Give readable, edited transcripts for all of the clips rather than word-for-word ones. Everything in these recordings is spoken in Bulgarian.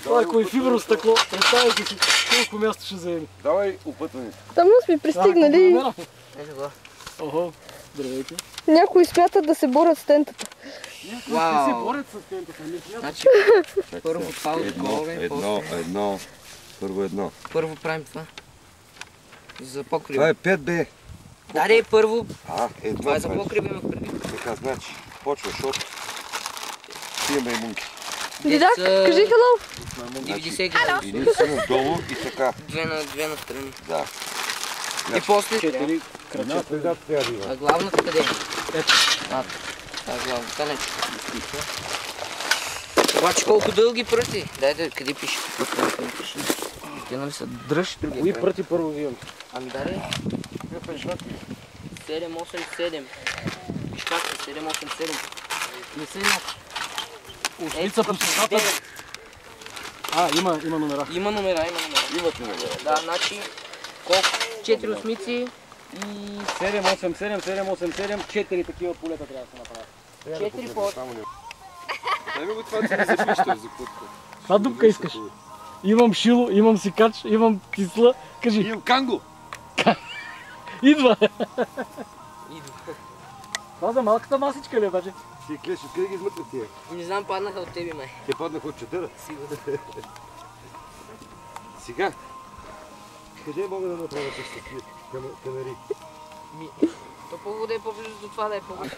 Това е кой фибро стъкло. Представете си колко място ще заеме. Давай опътването. Там сме пристигнали. Охо, здравейте. Някои смятат да се борят с тентата. Някои се борят с тентата. Значи, първо това отгоре. Едно. Първо едно. Първо правим това. За покрива. Това е 5B. Даре, първо. Едно. Това е за покрива, имах преди. Така, значи, почва, защото имаме имунки. Дидак, кажи хело. 90 градуса. Или само долу и така. Две на страни. Да. И после... 4 Една следа трябва да има. А главната къде е? Ето. Това е главната, не. Обаче колко дълги пръти? Дай, къде пише? Те нали са дръж? Кои пръти първо взимам? Ами даре. 787. Пишката 787. Не са еднакви. Ушница по средата. Има номера. Има номера. Имат номера. Да, значи колко? 4 осмици и 787, 4 такива полета трябва да се направят. 4 по... Дай ми го това, че не запишете за путка. Каква дупка искаш? Имам шило, имам сикач, имам кисла. Кажи. Имам канго. Идва. Това за малката масичка ли е баче? Ти клеш, откъде ги измъкна тия? Не знам, паднаха от тебе, май. Те паднаха от чадъра. Сигурно. Сега. Къде мога да направя с такива канари? То по-хубаво да е по-близо до това, да е по-близо.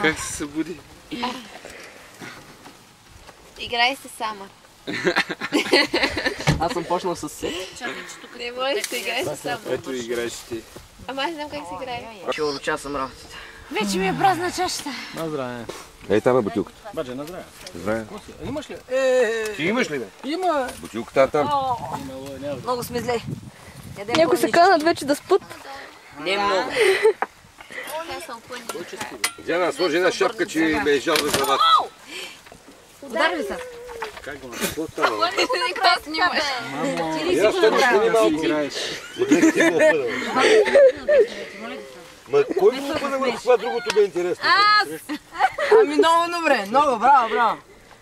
Как се събуди? Играй се сама. Аз съм почнал с сет. Не можеш да играй се сама. Ето играеш ти. Ама аз знам как се играе. Ще уроча съм работите. Вече ми е празна чашата. На здраве. Ей, там е бутилката. Баче, на здраве. Здраве. Имаш ли? Ти имаш ли бе? Има. Бутилката е там. Много сме зле. Някои се канат вече да спът. Не много. Диана, сложи една шапка, че ме е жал за главата. Удари ли са? Как го Какво става? Какво снимаш? Я ще ме снимай малко. Ма кой го опъна върху това другото бе интересно? Ами много добре, много, браво.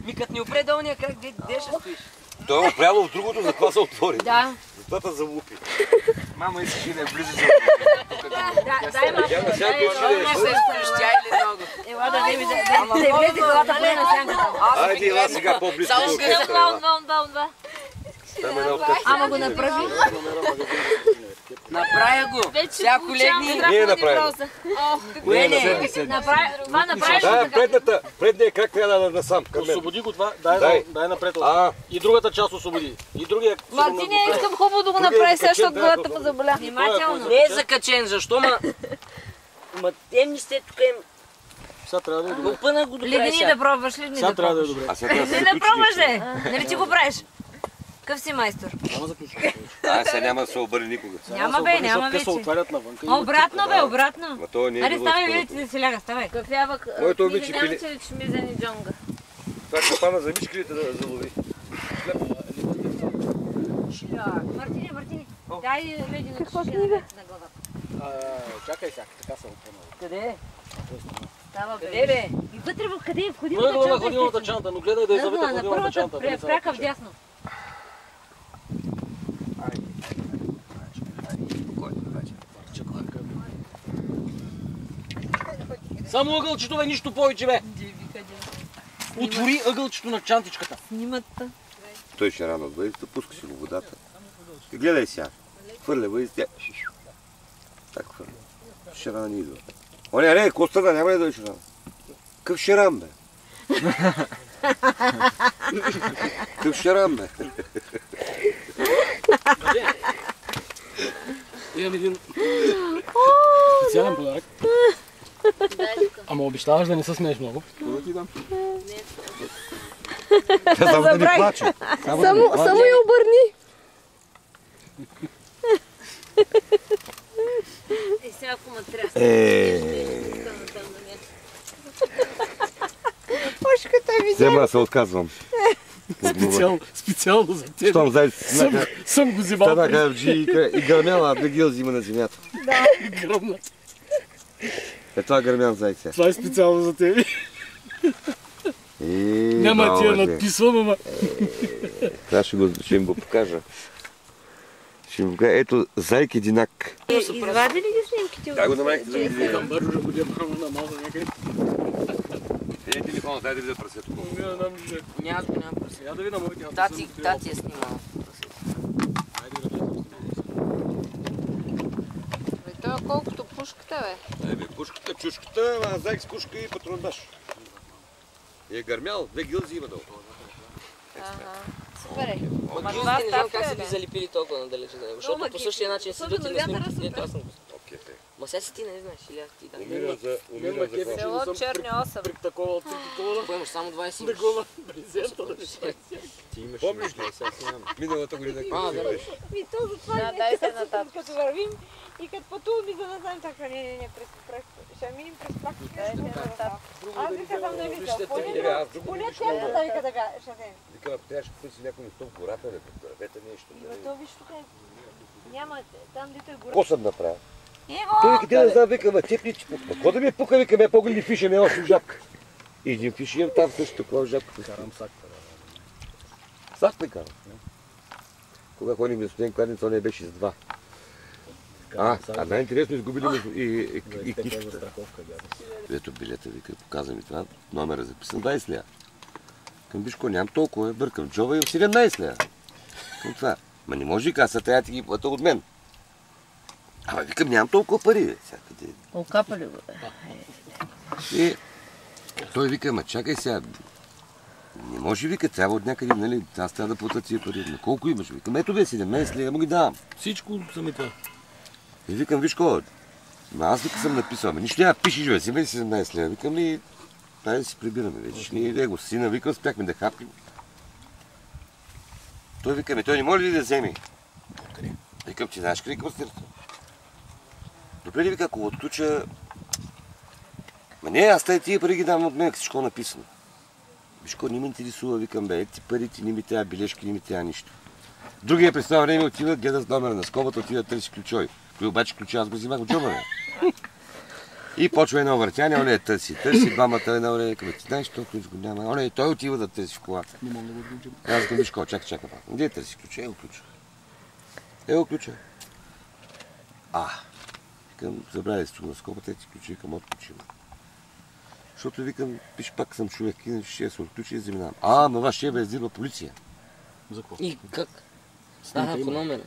Ми като ни опре долния крак, де ще стоиш? Той е опряло в другото, затова се отвори. Да. Затова залупи. Мама искаш да е близо за Дай малко. Диана, сега ти отидеш. Щя или много? Ела да види да влезе колата поне на сянката. Айде, ела сега по-близко до оркестъра. Два. Там една оркестъра. Ама го направи. Направя го. Всяко легни. Ние направим. Кое не? Това направиш Да, предния крак трябва да насам към мен. Освободи го това, Дай. дай напред. И другата част освободи. И другия... Мартине, искам хубаво да го направи, сега, защото главата му заболя. Внимателно. Не е закачен, защо ма темни сте тук им. Сега трябва да е добре. Опъна го до края Ледени да пробваш, Сега трябва да е добре. Не да пробваш, де. Нали ти го правиш? Къв си майстор? Няма заключва. Сега няма да се обърне никога. Няма бе, няма Те се вече. отварят навънка. Обратно бе, обратно. Ма то не е Аре, било ставай, скоро. видите да се ляга, ставай. Кафява Моето обича книга, пили. няма че шмизани джонга. Това е капана за мишкалите да залови. Мартине, дай леди на Каква шиши книга? на главата. Чакай сега, така се опънал. Къде? Става бе. Къде бе? И вътре в къде? В Ъгъла на ходилната ходилната чанта. чанта, но гледай да иззавете Ъгъла на ходилната чанта. първата крака вдясно. Само ъгълчето бе, нищо повече бе. Отвори ъгълчето на чантичката. Снимат. Той ще рано бъде, пуска си го водата. И гледай сега. Хвърля бъде. Так хвърля. Шарана не идва. О, не, Костада, няма ли да е шарана? Къв шаран, бе? Къв шаран, бе? Имам един специален подарък. Ама обещаваш да не се смееш много. Да ти дам. Само да не плаче. Само я обърни. Сега ако ме трясна. Взема, се отказвам. Специално за теб. Щом зайц Съм го взимал. станаха и гърмела, да ги взима на земята. Гръмнат. Е, това гърмян зайце. Това е специално за тебе. Няма ти я надписвам, ама... Това ще им го покажа. Ще им го покажа. Ето, зайк единак. Извади ли ги снимките? Дай го намерихте да ги Там бързо да бъде право на малко някъде. Е, телефона, дай да видя прасето. Няма пръсе. Я да видя моите. Тати е снимала. Това колкото пушката, бе. Ебе, пушката, чушката, а зайк с пушка и патронаж. И е гърмял, 2 гилзи има долу. Супер е. Ма гилзите не знам как са ги залепили толкова надалече за него, защото по същия начин седят и на снимките. Ето аз съм го. Ма сега си ти не знаеш, или аз ти да. Умира за Село Черни 8. При такова от 3 такова. Поемаш само 20 Да го брезента да ще. Ти имаш. Помниш ли? Миналата година какво си беше? И то затова не дай се е нататък. като вървим и като пътуваме, за да знаем така, не, ще минем през практика. Аз вика съм не виждал, поне тя да вика да бя, ще вземе. Вика, трябваше да търси някой место в гората, да дървете нещо. И то виж тук няма, там дето е гора. Какво съм направил? Той вика, те не знам, вика, ма цепни ти пука. Какво да ми пука, вика, ме по-голи фиша, ме още в жабка. И един фиш имам там също такова в жабката. Карам сак. Сак ме карам. Кога ходим на студент кладенца, не беше с 2. А най-интересно изгубили и книжката. Ето билета, вика, показвам ми това. Номер е записан 20 лева. Към Бишко, нямам толкова, бъркам джоба и 17 лева. Към това. Ма не може, вика, аз трябва да ти ги плата от мен. Ама викам, нямам толкова пари, бе. Окапа ли го? И той вика, ама чакай сега. Не може, вика, трябва от някъде, нали, аз трябва да плата тия пари. На колко имаш? Викам, ето бе, 17 лева, му ги давам. Всичко сами това. И викам, виж какво, аз вика съм написал, ама нищо няма пишеш, бе, си бе 17 лева. Викам, и дай да си прибираме вече. Ние него сина, викам, спяхме да хапим. Той вика, той не може ли да вземе? Откъде? Викам, че знаеш къде квартирата. Добре ли, вика, ако отключа... Ма не, аз тия пари ги дам от мен, всичко е написано. Виж какво, не ме интересува, викам, бе, ети парите, не ми тя бележки, не ми тя нищо. Другия през това време отива, гледа с номера на скобата, отива да търси ключови. Той обаче ключа аз го взимах от джоба, бе. И почва едно въртяне, оне търси двамата, една оне, като ти знаеш, този ключ го няма. Оне, той отива да търси в колата. Не мога да го отключим. Аз към Вишко, чакай, пак. Где търси ключа? Ево ключа. Ево ключа. Викам, забравя си на скобата, ти ключи, викам, отключим. Защото викам, пиш пак съм човек, ще се отключи и заминавам. Ма ваш ще бе издирва полиция. За какво? И как? Стана по номер.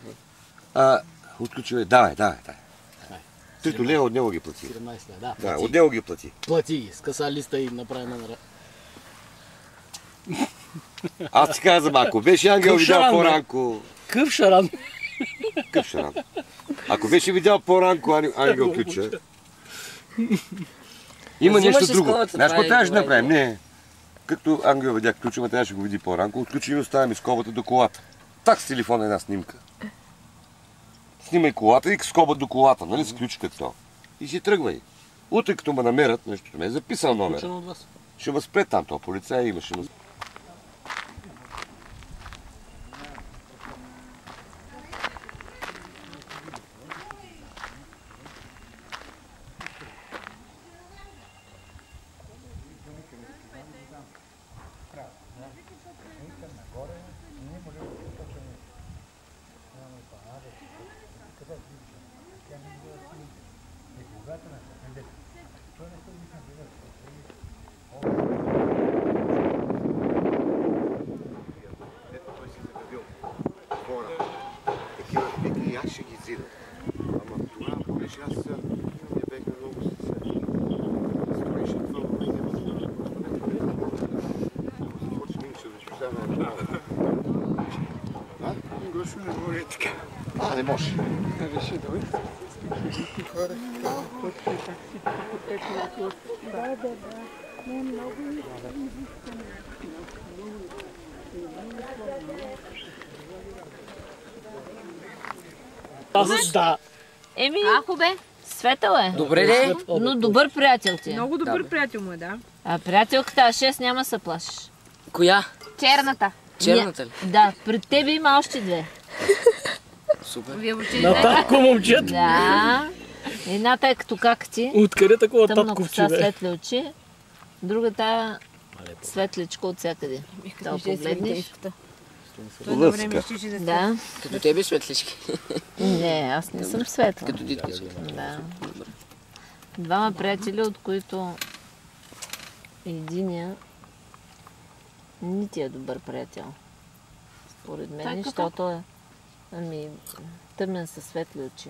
Отключи, бе, давай. 3 лева от него ги плати. 17 лева, Да, от него ги плати. Плати ги, скъса листа и направи номера. Аз ти казвам, ако беше Ангел видял по-ранко... Къв шаран. Къв шаран. Ако беше видял по-ранко Ангел ключа... Има нещо друго. Знаеш какво трябваше да направим? Не. Като Ангел видя ключа, ма трябваше да го види по-ранко. Отключи и оставяме скобата до колата. Так с телефона една снимка. Снимай колата и скоба до колата, нали, с ключ като. И си тръгвай. Утре като ме намерят, нещо ме е записал номер. Ще ме спре там, то полицай имаше. Аз ще ги зидам. Ама тогава, помниш, аз не бехме много стоеше това момение. Започне минче да чусаме. Гошо не може така. Не може. Реши, давай. Да. Не много. Да. Ако бе, светъл е. Добре ли? Но добър приятел ти е. Много добър приятел му е, да. А приятелката 6 няма да се плашиш. Коя? Черната. Черната ли? Да, пред тебе има още 2. Супер. Вие въобще На тако момчето. Да. Едната е като какти, Откъде такова тъмна татковче, коса, бе? светли очи. Другата е светличка от всякъде. Това погледнеш. Лъска. Да. Като тебе светлички. Не, аз не съм светла. Като дитка. Да. Двама приятели, от които единия не ти е добър приятел. Според мен, защото е тъмен със светли очи.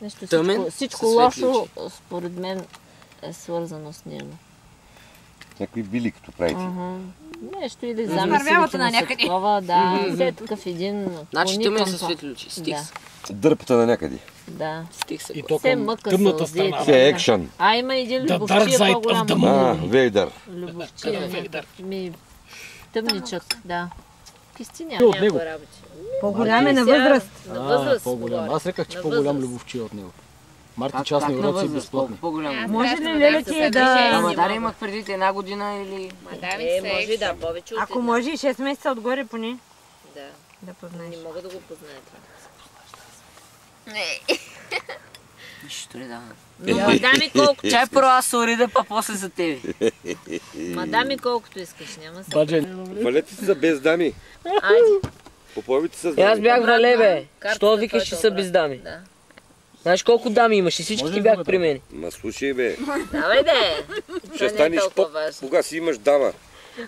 Нещо Тъмен всичко със светли лошо, очи. според мен, е свързано с него. Някакви били като правите. Нещо или Вървявате на замисълите някъде. такова, да. Все такъв един Значи клони тъмен към със това. светли очи. Стих. Дърпата на някъде. Да. Стих се. И то Все към мъка, тъмната сълзи. страна. Все е екшън. А има един The dark любовчия side of по-голям. the moon. Вейдър. Любовчия. Тъмничък, да. Кистиня. От него. По-голям е на възраст. На възраст. По-голям. говоря. Аз реках, че На по-голям възраст. любовчия от него. Марти частни уроци безплатни. По-голямо. Може ли Леле ти да... Ама дали имах преди една година или... Може и да, повече от Ако може и 6 месеца отгоре поне. Да. Да познаеш. Не мога да го позная това. Нищо ли да. Но мадами колкото, Чай първо аз се уреда, па после за тебе. мадами колкото искаш, няма се. Баджен. Валете си за без дами. Айде. Поповите с Аз дами. бях вале, бе. Картата, Що викаш, че твоята са обратна. без дами? Да. Знаеш колко дами имаш и всички Може ли бях да при мен. Ма слушай бе, Давай де. ще Това не е станеш толкова поп, важно. кога си имаш дама.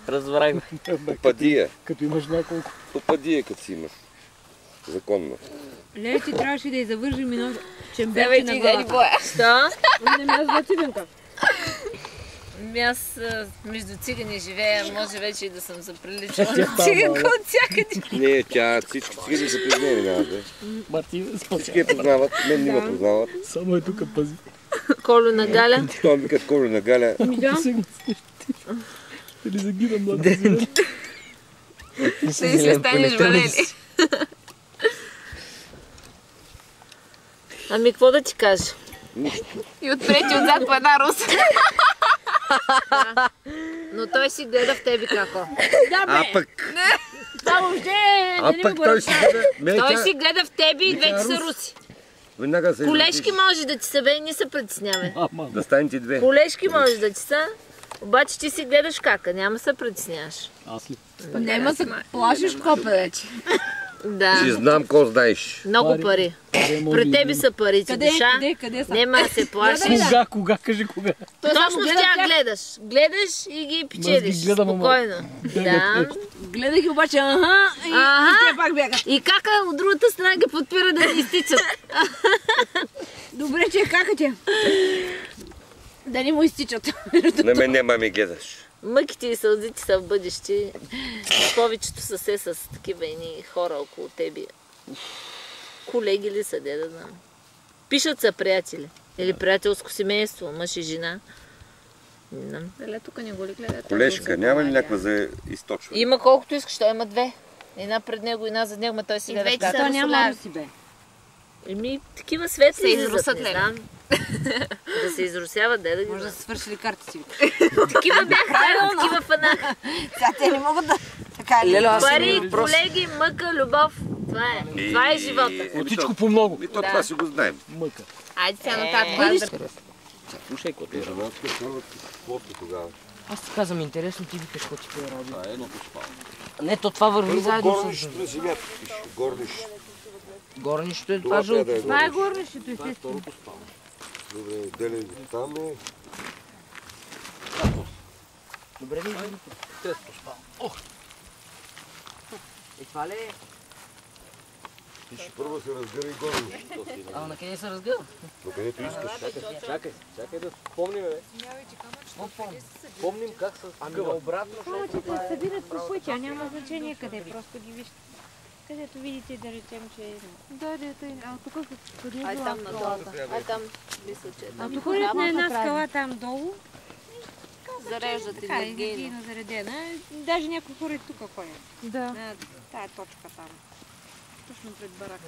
Разбрах ме. Попадия. Като имаш няколко. Попадия като си имаш. Законно. Леле ти трябваше да я завържим едно Давай чемберче ти, на дай главата. боя. Що? Не ме аз да отидем как. Аз между цигани живея, може вече и да съм заприличала на циганка от всякъде. Не, тя всички цигани са признали, няма бе. Марти, Всички спася. я познават, мен не ме познават. Само е тук пази. Коло на Галя. Това ми викат Колю на Галя. Ще ли загина млада зелен? Ти се станеш валели. Ами, какво да ти кажа? И отпред и отзад по една руса. Но той си гледа в тебе како. А пък, Това въобще а пък той си гледа. Той си гледа в тебе и двете са руси. Веднага се Колешки може да ти са, бе, не се притеснявай. Да станете две. Колешки може да ти са, обаче ти си гледаш кака, няма се притесняваш. Аз ли? Няма се плашиш копа вече. Си Да, знам ко знаеш. много пари. При тебе са парите, душа. Къде са? Нема да се плашиш. Кога? Кажи кога. Точно в тях гледаш. Гледаш и ги печелиш. Аз ги гледам, ама- Спокойно. Да. Гледах ги обаче, ага, и те пак бягат. И кака от другата страна ги подпира да не изтичат. Добре, че какате. Да не му изтичат. На мен няма ми гледаш. Мъките и сълзите са в бъдеще. Повечето са се с такива едни хора около тебе. Колеги ли са, де да знам. Пишат са приятели. Или приятелско семейство, мъж и жена. Не знам. Леле, тук не го ли гледате? Колешка, няма ли някаква за източване? Има колкото искаш, той има две. Една пред него, една зад него, ма той си И гледа в двете карта. са То няма руси, бе. Еми, такива светли Се излизат, изрусат, не леле. знам. Да се изрусяват, да ги Може да знам. са свършили карта си. Такива бяха, такива фана. Сега те не могат да... Така ли? Леле, аз Пари, имам въпрос. колеги, мъка, любов. Това е. Това е живота. От всичко по много. И то това си го знаем. Мъка. Айде сега нататък. Слушай, какво ти е. Тогава. Аз ти казвам интересно, ти викаш какво ти пее радио. Не, то това върви заедно с... Горнището на земята пише. Горнище. Горнището е това жълто. Това е горнището, естествено. Добре, делен там е. Добре, ви видите. И това ли е? Пише първо се разгъра и горнището. А на къде се разгъва? До където искаш. Чакай да помним, бе. Помним как с... Ами обратно, Камъчета се събират по пътя, няма значение къде, просто ги вижте. Където видите, да речем, че... Да, а тук къде е Ай била там на скалата? долата. Ай там, мисля, че е А там. тук ходят на една скала там долу, Зареждат така енергийно. енергийно заредена. Даже някои хора и тук ходят. Да. На тая точка там. Точно пред барака.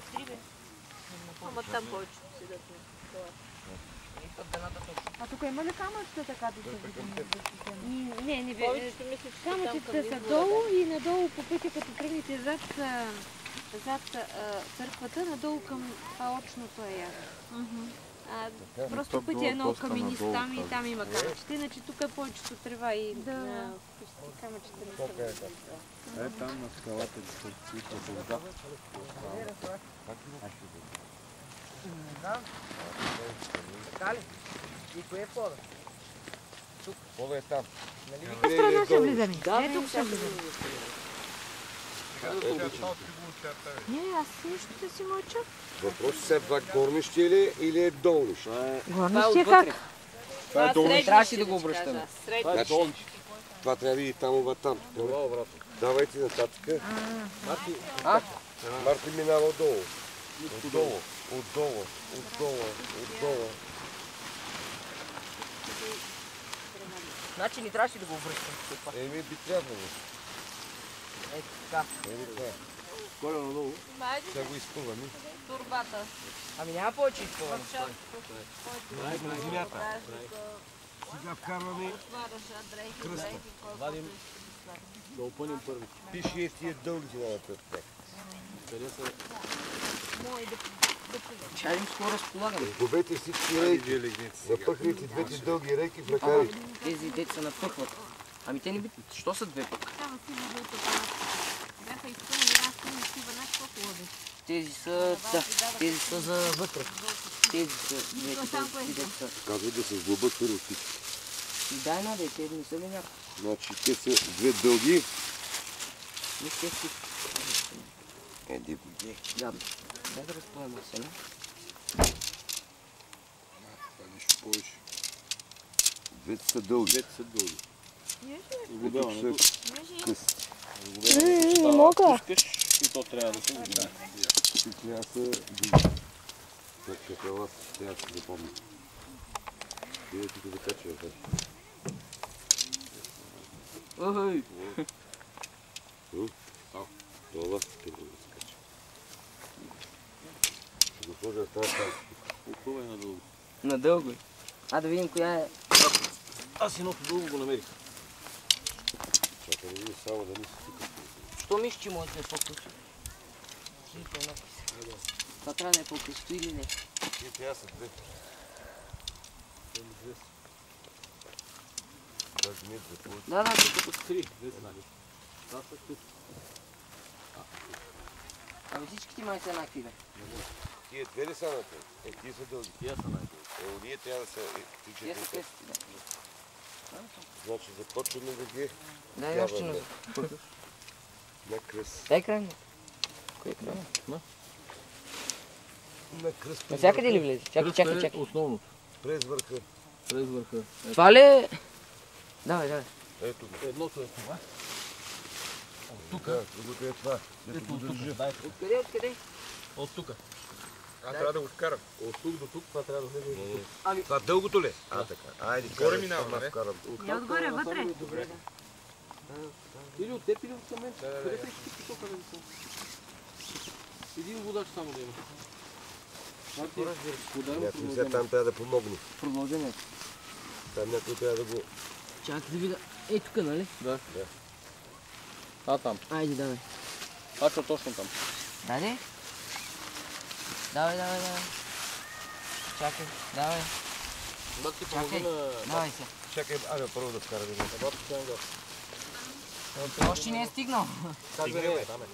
Ама там повечето седят. А тук има ли камъчета така да се видим? Не, не бе. Повечето мисля, че там Камъчетата към са извора. долу и надолу по пътя, като тръгнете зад зад църквата, надолу към това общото е ясно. Просто пътя е много каменист там и там има камъчета, иначе тук е повечето трева и камъчета не са. Е, там на скалата се вода. Така ли? И кое е входа? Входа е там. Тук страна ще влизаме. Да, тук ще влизаме. Не, аз нищо да си мълча. Въпросът е това горнище или е долнище? Горнище как? Това е долнище. Трябваше да го обръщаме. Значи, това трябва да види там, там. Давайте нататък. Марти минава отдолу. Отдолу. Значи ни трябваше да го обръщаме. Еми би трябвало. Ето така. Горе надолу. Сега го изпълваме. Турбата. Ами няма повече изпълване. На земята. Сега вкарваме кръста. Вадим. Да опънем първи. Пише тия дълги зелената. Къде са? Чайим скоро разполагаме. Губете всички рейки. Запъхвайте двете дълги рейки в ръкавите. Тези деца напъхват. Ами те не би... Що са две пък? Бяха изпълнени, аз съм си върнах по-хубави. Тези са... Да, тези са за вътре. Тези са двете деца. Казвай да се сглобят първо всички. И дай на те не са ли някакви? Значи те са две дълги. Не сте си. Еди. Да, дай да разпълнем се, не? Това нещо повече. Двете са дълги. Двете са дълги. Загубяването. Къси. Не мога. Пускаш и то трябва да се загубя. Ти трябва да са дълги. Така това трябва да се запомня. Вие тук да качва. Ой! Това ще го скача. Ще го сложа в тази там. Опъвай надолу. Надълго. А да видим коя е. Аз едното дълго го намерих. Чакай да види само да не си тук. Що мислиш, че моето е по-късо? Това трябва да е по-късо или не? Тия трябва са две. Даже не е две. Да, тук. Три. Две са нали. Това са тук. Ами всичките май са еднакви, бе. Тия две ли са на те? Тия са дълги. Тия са най-дълги. Ние трябва да са Тия са късите, да. Значи започваме да ги Дай още на на кръст. Дай крайно. Кой е крайно? На кръст. Навсякъде ли влезе? Чакай. Основното. През върха. През върха. Това ли е? Давай. Ето го. Едното е това. Тук. Другото е това. Ето от тук. Дай. Откъде? От тук. Аз трябва да го вкарам. От тук до тук. Това трябва да влезе. Това дългото ли? Така. Айде, Горе минаваме, не? Не отгоре, вътре. Добре. Или от теб, или от мен. Къде са всички посока да са? Един водач само да има. Някой сега там трябва да помогне. Продължението. Там някой трябва да го... Чакай да видя. Ей тук, нали? Да. Там. Айде, давай. Ачо точно там. Дай. Давай. Чакай, давай. Бак ти помогни на... Давай се. Чакай, айде първо да вкараме. Още не е стигнал. Как да не е? Там е.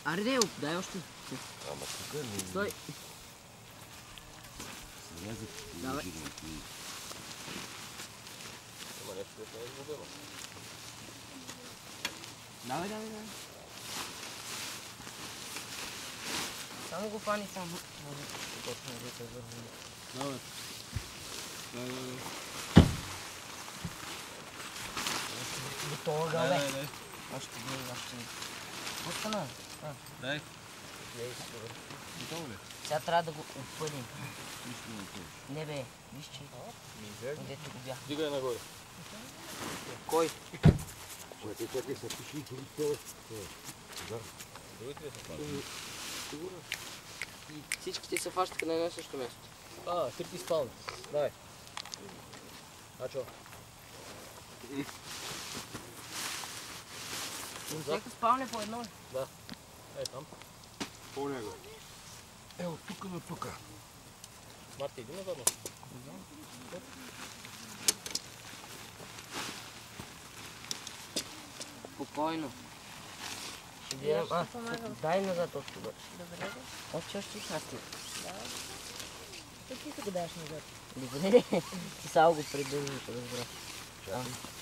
Аре, дай още. Ама тук не... Стой. Давай. Ама нещо не е изгубено. Давай. Само го фани само. Давай. Готово, гале. Още. Пускана. Дай. Готово ли? Сега трябва да го опънем. Не бе, виж че. Където го бях. Дигай нагоре. Кой? Чакай, се пиши и това. Другите ли са това? Сигурно. И всичките се фащаха на едно и също място. Трити спални. Давай. Ачо. Всяка спалня по едно. Да. По него. От тук до тук. Марти, иди назад. Спокойно. Дай назад от тук. Добре. Още и хасти. Ти се го даш назад. Добре. Ти само го придържаш, разбра.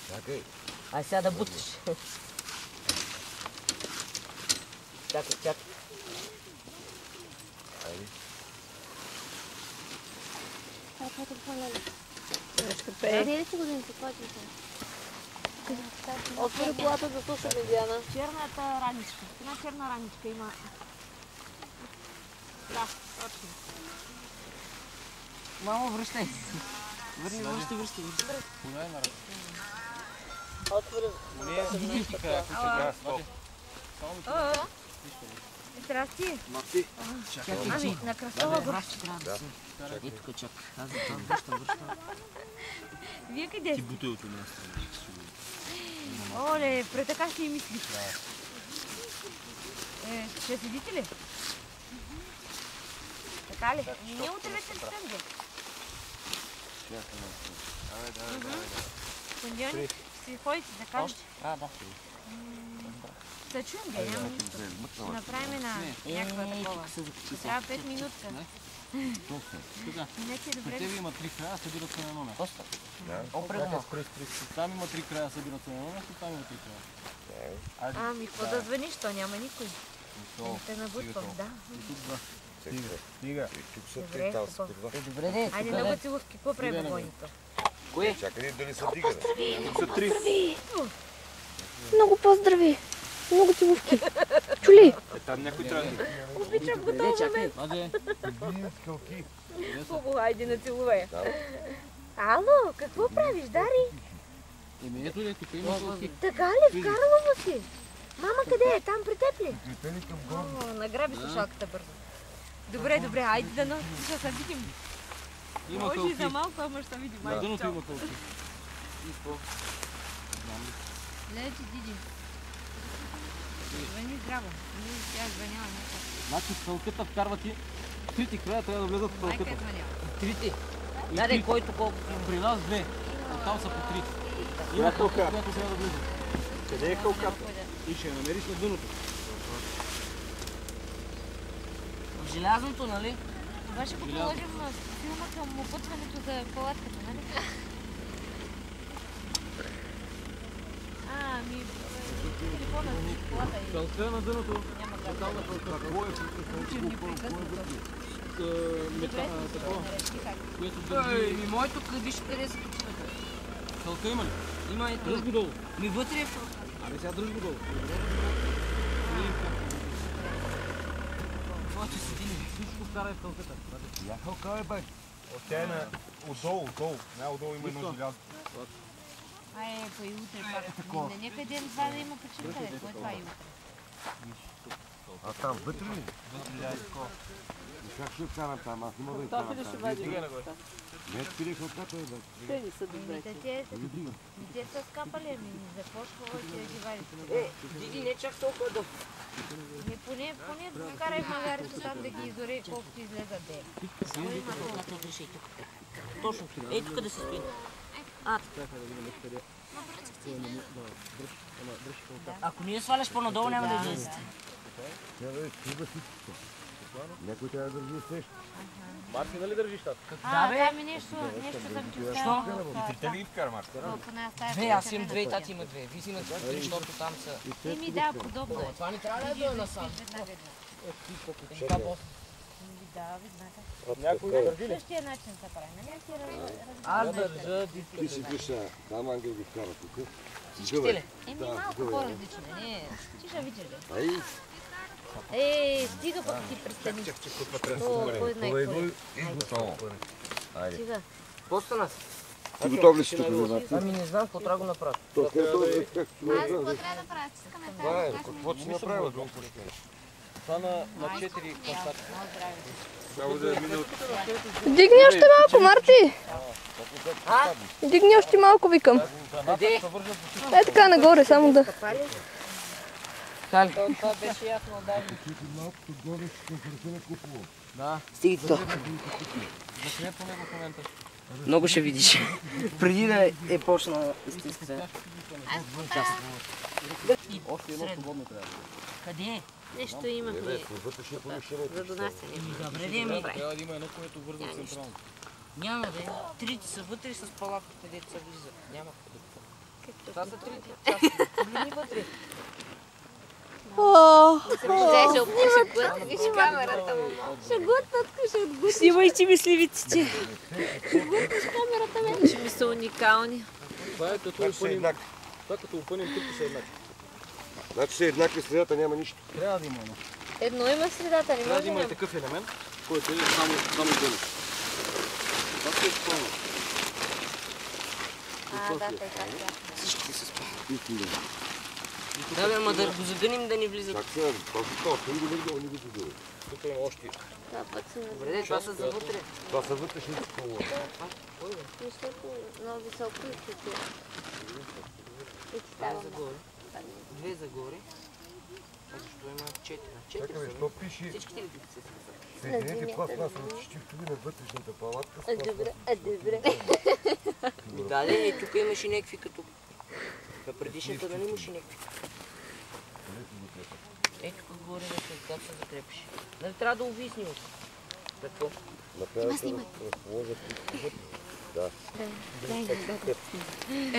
Чакай. Ай сега да бутиш. Чакай. Отвори колата да слушаме, Диана. Черната раничка. Една черна раничка има. Да, точно. Мамо, връщай. Връщай. Поне на ръка. Отвори. Здрасти. Марти. Ами, на кръстова гора. И тук чак. Аз за това връщам. Вие къде сте? Бутилото не Оле, така си и мислих. Ще седите ли? Така ли? Ние утре вечер ще сте. Понеделник си ходите да кажете. Да. Да чуем ги, няма нищо. Ще направим на някаква такова. Трябва 5 минутка. Минете добре. Тебе има 3 края, събират се на едно място. Опрегно. Там има 3 края, събират се на едно място, там има 3 края. Ами, какво да звъниш, то няма никой. Не те набутвам, да. Стига. Добре, Добре, не. айде много целувки, какво прави богонито? Кое? Чакай дали са дига. Тук са 3. Много поздрави. Много целувки. Чули? Там някой трябва да... Обичам го Не, толкова чакай. Аде, Хубаво, айде на целувай. Ало, какво правиш, Дари? ето ли, тук има сълки. Така ли, в Карлово си? Мама къде е? Там при теб ли? О, награби слушалката бързо. Добре, айде да ще се видим. Има Може и кълки. за малко, ама ще видим. На дъното има кълки. И какво? Гледай, че Диди. Звъни здраво. Ние тя звъняла някак. Значи кълката вкарва ти, 3 края трябва да влезат в Майка е кълката. звъняла. Трите. Даде, който колко. При нас 2, оттам са по 3. Има кълка, която трябва да влезе. Къде е кълката? И ще я намериш на дъното. В желязното, нали? Това ще го положим на филма към опътването за палатката, нали? Ами, телефона за колата и Кълка на дъното. няма как. Тотална кълка. Какво е Учим ни прекъснато. такова, Как? което държи... Ми моето къде ще къде се почивате? Кълка има ли? Има и Дръж тук. го долу. Ми вътре е в... Абе сега дръж го долу. Твоето седине. Всичко вкарай в кълката. Я кълка е бе. Тя е на... Отдолу. Най-отдолу има едно желязо. Ай, по и утре пак. Нека ден два да има почивка, кой е това и утре? А там вътре ли? Как ще вкарам там? Аз не мога да Тапи вкарам ли ще там. вади? Не спирай кълката е бе. Те ни са добре. Те са скапали, ами за какво ще ходите да ги вадите? Диди, не чак толкова да... Поне карай магарите там да ги изори, колкото излезат де. Точно тук. Ей, тук да се стои. Ако не я сваляш по-надолу, няма да излезете. Някой трябва да държи среща. Марти, нали държиш тата? Да, ми нещо съм ти Що? Те ли ги вкара, Марти? Две, аз имам две и тати има две. Вие си имате три, защото там са... Еми да, подобно е. Това не трябва да е насам. Веднага. Да, веднага. Някой не държи ли? Същия начин се прави, нали? Аз държа Ти си вижда, там Ангел ги вкара тук. всичките ли? Еми малко по-различно, не? Ти ще видиш, да. Ай, Стига пък ти престани. това е готово. Айде. Стига. Какво стана? Ти готов ли си тук? Ами не знам, какво трябва да го направя. То как това е? Какво трябва да правя? Искаме Това е, какво си направила? Това на 4 контакта. Само да е минал... Дигни още малко, Марти! Дигни още малко, викам. Къде? Е така нагоре, само да... Хали. Това беше ясно отдавна. Да. Стиги то. Заснет по него в момента. Много ще видиш. Преди да е почнала истинската част. Още едно свободно трябва. Къде? Нещо имахме за донасяне. Добре, да ми. Трябва да има едно, което върза централно. Няма да е. Трите са вътре с палатката, дето са влизат. Няма къде. Това са трите части. Погледни вътре. Виж камерата, мама. Ще глътнат, ще отглътнат. Снимайте ми сливиците. Камерата ме. Ще ми са уникални. Това е като опънем. Това като опънем тук са еднакви. Значи са еднакви, средата няма нищо. Трябва да има едно. Едно има в средата, не Трябва може да има и да такъв елемент, който е само дънеш. Това ще е спълно. да, така. Всичките се спават. Да, бе, ама да го задъним да ни влизат. Как се това не го върга, не го задължи. Тук има още. Това път се Добре, това са за вътре. Това са вътрешните полове. Защото много високо и като. И ти става много. Две загоре. Защо има 4? 4 Чакай, са. що пише? Всичките ли се са? Съединете пластмасови чистотови на вътрешната палатка с Добре, добре. Да, не, тук имаше някакви като... На предишната да не имаше някакви. Ето тук горе да се как се закрепиш. Нали трябва да увисни от. Какво? направят да разположат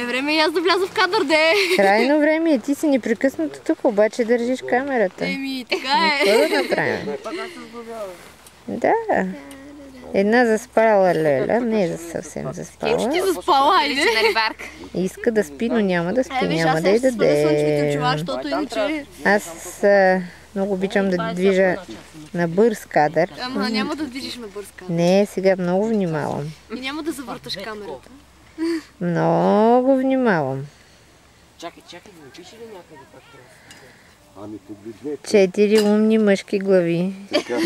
Време и аз да вляза в кадър, де! Крайно време е. Ти си непрекъснато тук, обаче държиш камерата. Така е. Какво да направим? Да. Една заспала леля, не е съвсем заспала. Ти заспала, айде! Иска да спи, но няма да спи, няма да й даде. защото иначе... Аз много обичам да движа на бърз кадър. Ама няма да движиш на бърз кадър. Не, сега много внимавам. И няма да завърташ камерата. Много внимавам. Чакай, да не пише ли някъде как трябва? Ами погледнете. 4 умни мъжки глави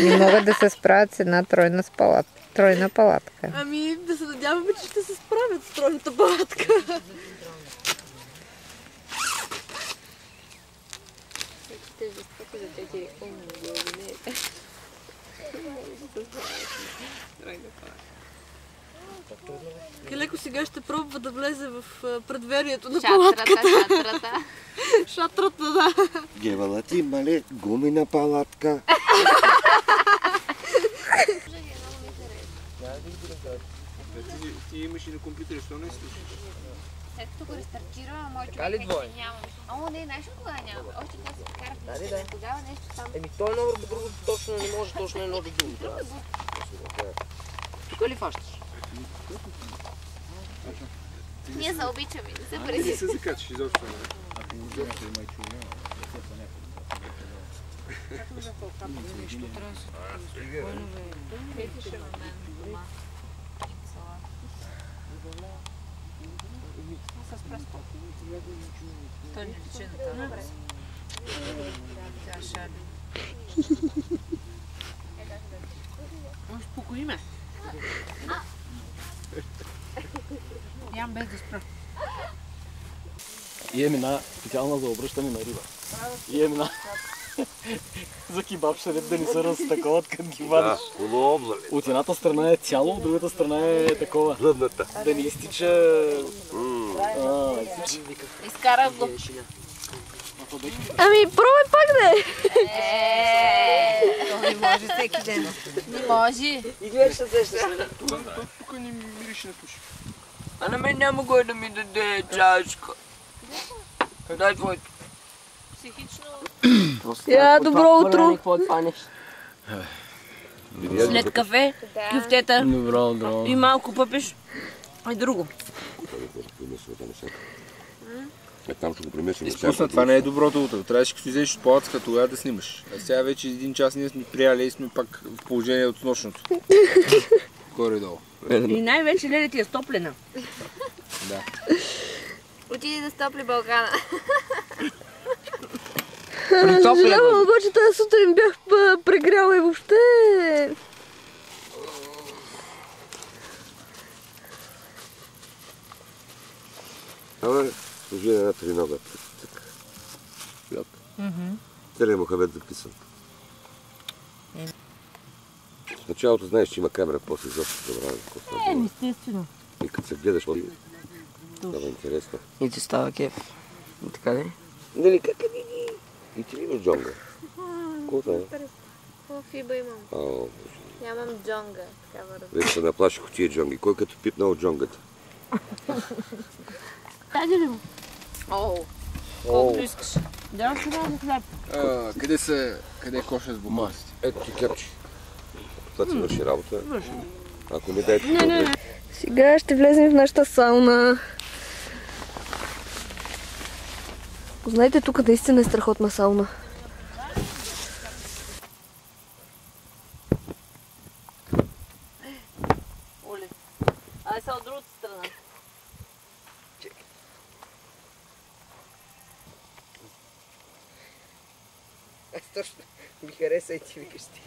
не могат да се справят с една тройна палатка. Ами да се надяваме, че ще се справят с тройната палатка. Леко сега ще пробва да влезе в предверието на палатката. Шатрата, да. Гевала ти, мале, гумена палатка. Ти имаш и на компютър, защо не слушаш? След като го рестартира, мой Така ли човек двое? вече няма. О, не, знаеш ли кога няма? Още когато се карах, тогава нещо там. Еми той е номер по другото точно не може, точно едно до друго трябва. Тук ли фащаш? Ние се обичаме, не се Не преди. се закачаш изобщо. Ако изобщо има и чуя. Той не личи на това. Тя шаби. Успокои ме. Ям без да спра. И емина специално за обръщане на риба. И емина за кебаб ще да ни се разтаковат като ги вадиш. Колобна. От едната страна е цяло, от другата страна е такова. Длъдната. Да не изтича... Изкарах го. Ами, пробвай пак да е. То не може всеки ден. Не може. И гледаш се сещаш. Тук не мирише на пуши. А на мен няма кой да ми даде чашка. Дай твоето. Я, добро утро. Какво е това нещо? След кафе, кюфтета Добро. и малко пъпеш. И друго. Там ще го премесим. Изпусна, това не е доброто утро. Трябваше като излезеш от палацка, тогава да снимаш. А сега вече 1 час ние сме прияли и сме пак в положение от нощното. Горе-долу. И най-вече Леля ти е стоплена. Да. Отиди да стопли Балкана. Притоплено. Обаче тази сутрин бях прегряла и въобще... Абе, служи една тринога. Целият Мохамед записан. В началото знаеш, че има камера, после изобщо забравя какво става. Естествено. И като се гледаш, става интересно. И ти става кеф. И така ли? Нали, как е види? И ти ли имаш джонга? Какво това е? Какво фиба имам? Нямам джонга, такава ръба. Вече се наплаших от тия джонги. Кой като пипнал от джонгата? Тади ли му? Колкото искаш. Даваш ли малко хляб? Къде е коша с бумасите? Ето ти хлябче. Това си върши работа. Ако не дайте... Сега ще влезем в нашата сауна. Знаете, тук наистина е страхотна сауна. Оле. Ай са от другата страна. Аз точно ми хареса и ти викаш ти.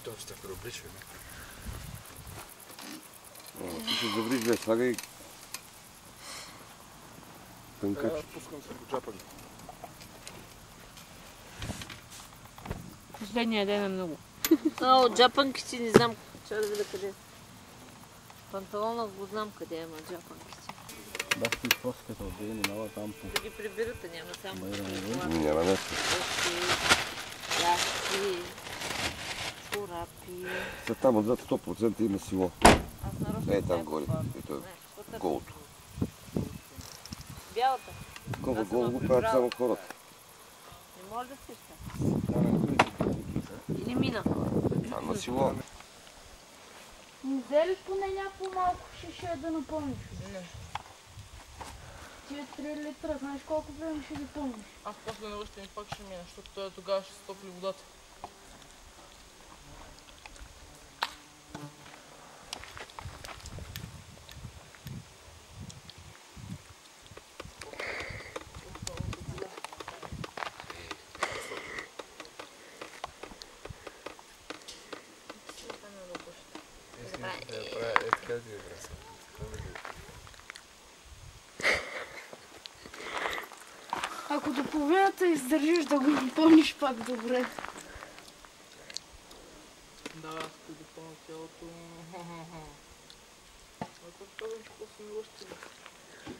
Що ще преобличаме? Ти ще завриш, бе, слагай тънкач. Пускам се по джапани. Последния ден е много. От джапанките не знам. Ще да видя къде е. Панталона го знам къде има джапанките. Бах ти плоската от ден, минала там по... Да ги прибирате, няма само. Няма нещо. Яхти, чорапи. След там отзад 100% има сило. Аз нарочно Е, там горе. И то е голото. Бялата. Такова голо го правят само хората. Не може да си или мина. А на сило. Не взе ли поне някакво малко шише да напълниш? Не. Тия 3 литра, знаеш колко време ще ги пълниш? Аз после на още пак ще мина, защото той тогава ще стопли водата. Ако до половината издържиш да го напълниш пак добре. Да, аз ще допълня цялото. Ако казвам, че после ми още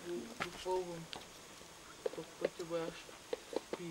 го допълвам. Тък пътя баш. Пи.